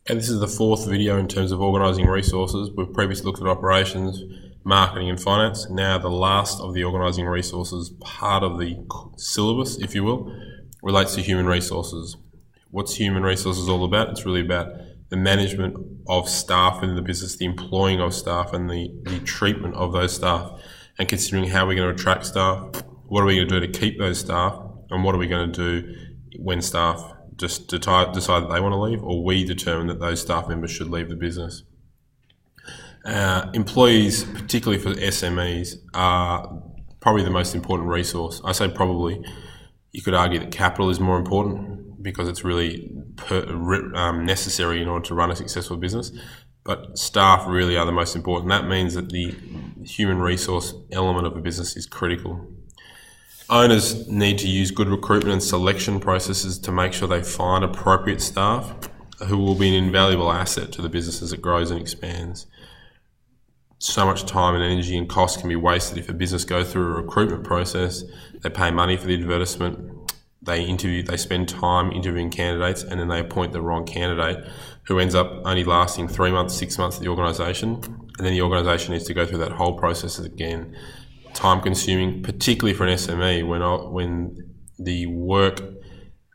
And this is the fourth video in terms of organising resources. We've previously looked at operations, marketing and finance. Now the last of the organising resources, part of the syllabus, if you will, relates to human resources. What's human resources all about? It's really about the management of staff in the business, the employing of staff and the treatment of those staff, and considering how we're going to attract staff, what are we going to do to keep those staff, and what are we going to do when staff just decide that they want to leave, or we determine that those staff members should leave the business. Employees, particularly for SMEs, are probably the most important resource. I say probably. You could argue that capital is more important because it's really necessary in order to run a successful business, but staff really are the most important. That means that the human resource element of a business is critical. Owners need to use good recruitment and selection processes to make sure they find appropriate staff who will be an invaluable asset to the business as it grows and expands. So much time and energy and cost can be wasted if a business goes through a recruitment process. They pay money for the advertisement, they spend time interviewing candidates, and then they appoint the wrong candidate who ends up only lasting 3 months, 6 months at the organisation, and then the organisation needs to go through that whole process again. Time consuming, particularly for an SME, when the work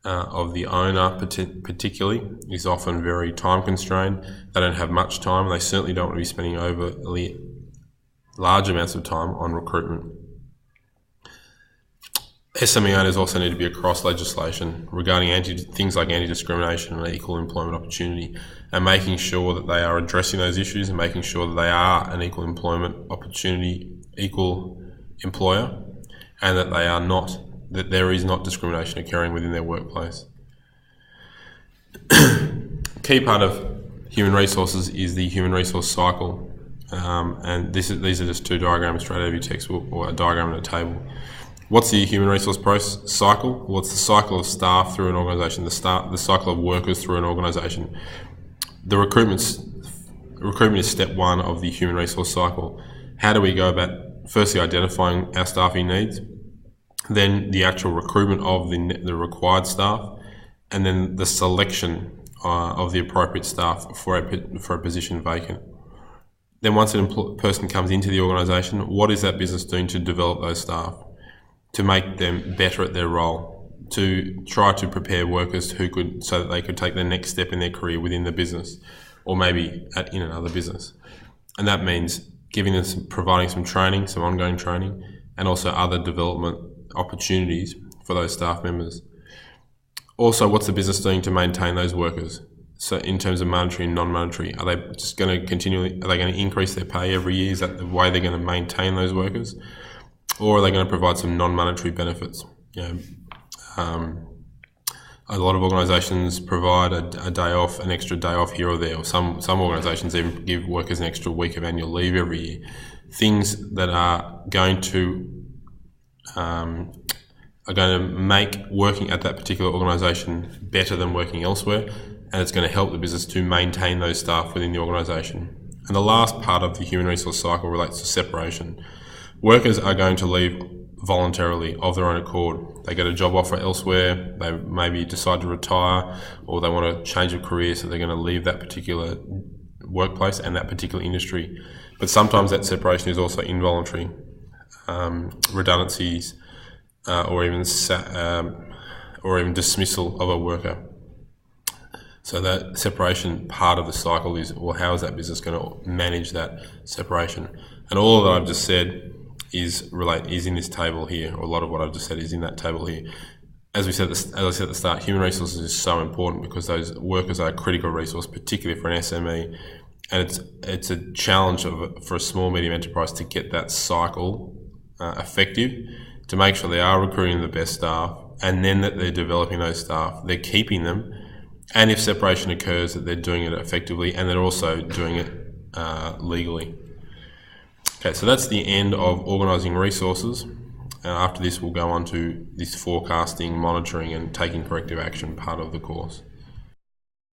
of the owner particularly is often very time constrained. They don't have much time, and they certainly don't want to be spending overly large amounts of time on recruitment. SME owners also need to be across legislation regarding things like anti-discrimination and equal employment opportunity, and making sure that they are addressing those issues and making sure that they are an equal employment opportunity, equal employer, and that there is not discrimination occurring within their workplace. Key part of human resources is the human resource cycle, and these are just two diagrams straight out of your textbook, or a diagram and a table. What's the human resource cycle? Well, it's the cycle of staff through an organisation, the cycle of workers through an organisation. The recruitment is step one of the human resource cycle. How do we go about firstly identifying our staffing needs, then the actual recruitment of the required staff, and then the selection of the appropriate staff for a position vacant. Then once a person comes into the organisation, what is that business doing to develop those staff, to make them better at their role, to try to prepare workers so that they could take the next step in their career within the business, or maybe in another business. And that means providing some training, some ongoing training, and also other development opportunities for those staff members. Also, what's the business doing to maintain those workers? So in terms of monetary and non-monetary, are they going to increase their pay every year? Is that the way they're going to maintain those workers? Or are they going to provide some non-monetary benefits? A lot of organisations provide a day off, an extra day off here or there, or some organisations even give workers an extra week of annual leave every year. Things that are going to make working at that particular organisation better than working elsewhere, and it's going to help the business to maintain those staff within the organisation. And the last part of the human resource cycle relates to separation. Workers are going to leave voluntarily of their own accord. They get a job offer elsewhere, they maybe decide to retire, or they want to change of career, so they're going to leave that particular workplace and that particular industry. But sometimes that separation is also involuntary. Redundancies or even dismissal of a worker. So that separation part of the cycle is, well, how is that business going to manage that separation? And all that I've just said is in this table here, or a lot of what I've just said is in that table here. As I said at the start, human resources is so important because those workers are a critical resource, particularly for an SME, and it's a challenge for a small medium enterprise to get that cycle effective, to make sure they are recruiting the best staff, and then that they're developing those staff, they're keeping them, and if separation occurs, that they're doing it effectively, and they're also doing it legally. Okay, so that's the end of organising resources. And after this, we'll go on to this forecasting, monitoring and taking corrective action part of the course.